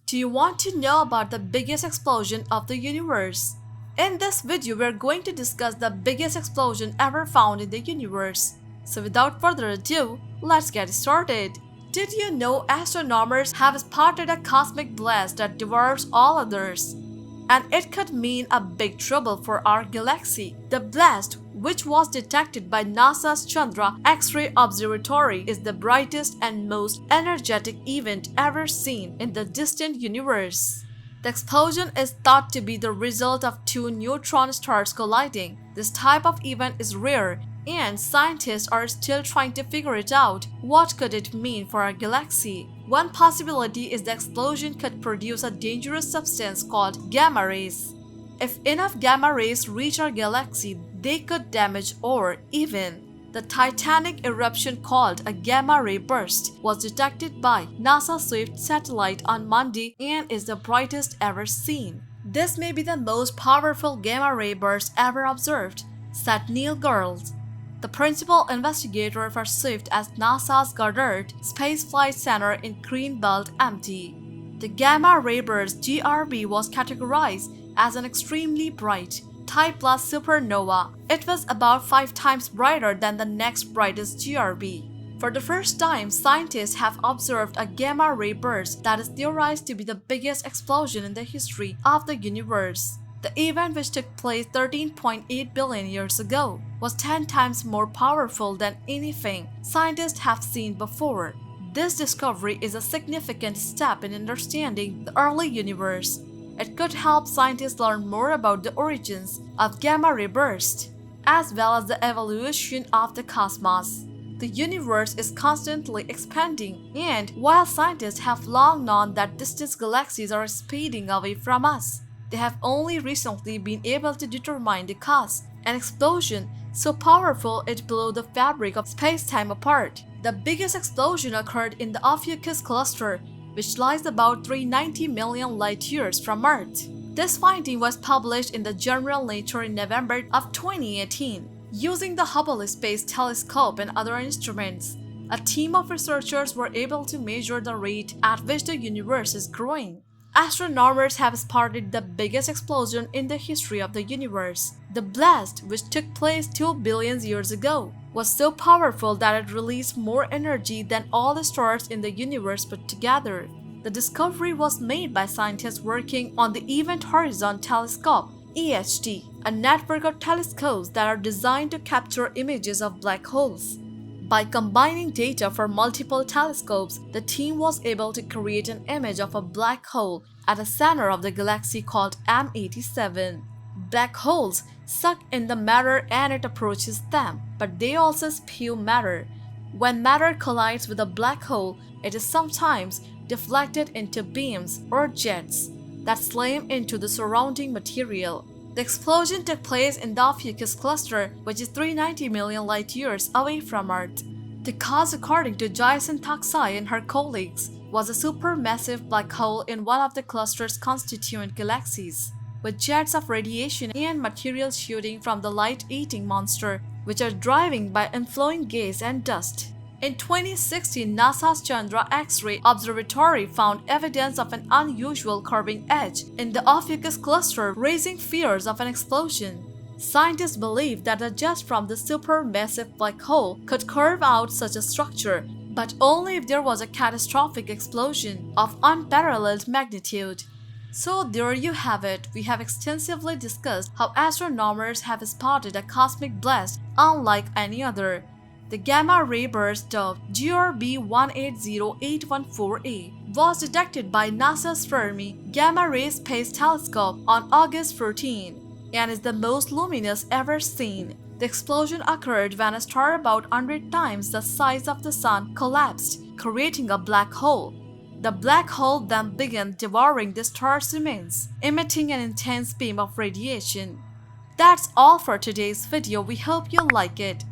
Do you want to know about the biggest explosion of the universe? In this video, we're going to discuss the biggest explosion ever found in the universe. So without further ado, let's get started. Did you know astronomers have spotted a cosmic blast that dwarfs all others? And it could mean a big trouble for our galaxy. The blast, which was detected by NASA's Chandra X-ray Observatory, is the brightest and most energetic event ever seen in the distant universe. The explosion is thought to be the result of two neutron stars colliding. This type of event is rare, and scientists are still trying to figure it out. What could it mean for our galaxy? One possibility is the explosion could produce a dangerous substance called gamma rays. If enough gamma rays reach our galaxy, they could damage or even. The titanic eruption called a gamma ray burst was detected by NASA Swift satellite on Monday and is the brightest ever seen. This may be the most powerful gamma ray burst ever observed, said Neil Gehrels, the principal investigator for Swift at NASA's Goddard Space Flight Center in Greenbelt, MT. The gamma ray burst (GRB) was categorized as an extremely bright, type plus supernova. It was about 5 times brighter than the next brightest GRB. For the first time, scientists have observed a gamma ray burst that is theorized to be the biggest explosion in the history of the universe. The event, which took place 13.8 billion years ago, was 10 times more powerful than anything scientists have seen before. This discovery is a significant step in understanding the early universe. It could help scientists learn more about the origins of gamma ray bursts, as well as the evolution of the cosmos. The universe is constantly expanding, and while scientists have long known that distant galaxies are speeding away from us, they have only recently been able to determine the cause. An explosion so powerful it blew the fabric of space-time apart. The biggest explosion occurred in the Ophiuchus cluster, which lies about 390 million light-years from Earth. This finding was published in the journal Nature in November of 2018. Using the Hubble Space Telescope and other instruments, a team of researchers were able to measure the rate at which the universe is growing. Astronomers have spotted the biggest explosion in the history of the universe. The blast, which took place 2 billion years ago, was so powerful that it released more energy than all the stars in the universe put together. The discovery was made by scientists working on the Event Horizon Telescope (EHT), a network of telescopes that are designed to capture images of black holes. By combining data from multiple telescopes, the team was able to create an image of a black hole at the center of the galaxy called M87. Black holes suck in the matter and it approaches them, but they also spew matter. When matter collides with a black hole, it is sometimes deflected into beams or jets that slam into the surrounding material. The explosion took place in the Ophiuchus cluster, which is 390 million light-years away from Earth. The cause, according to Jason Taksai and her colleagues, was a supermassive black hole in one of the cluster's constituent galaxies, with jets of radiation and material shooting from the light-eating monster, which are driven by inflowing gas and dust. In 2016, NASA's Chandra X-ray Observatory found evidence of an unusual curving edge in the Ophiuchus cluster, raising fears of an explosion. Scientists believe that the jets from the supermassive black hole could curve out such a structure, but only if there was a catastrophic explosion of unparalleled magnitude. So there you have it. We have extensively discussed how astronomers have spotted a cosmic blast unlike any other. The gamma ray burst of GRB 180814A was detected by NASA's Fermi Gamma Ray Space Telescope on August 14 and is the most luminous ever seen. The explosion occurred when a star about 100 times the size of the Sun collapsed, creating a black hole. The black hole then began devouring the star's remains, emitting an intense beam of radiation. That's all for today's video. We hope you like it.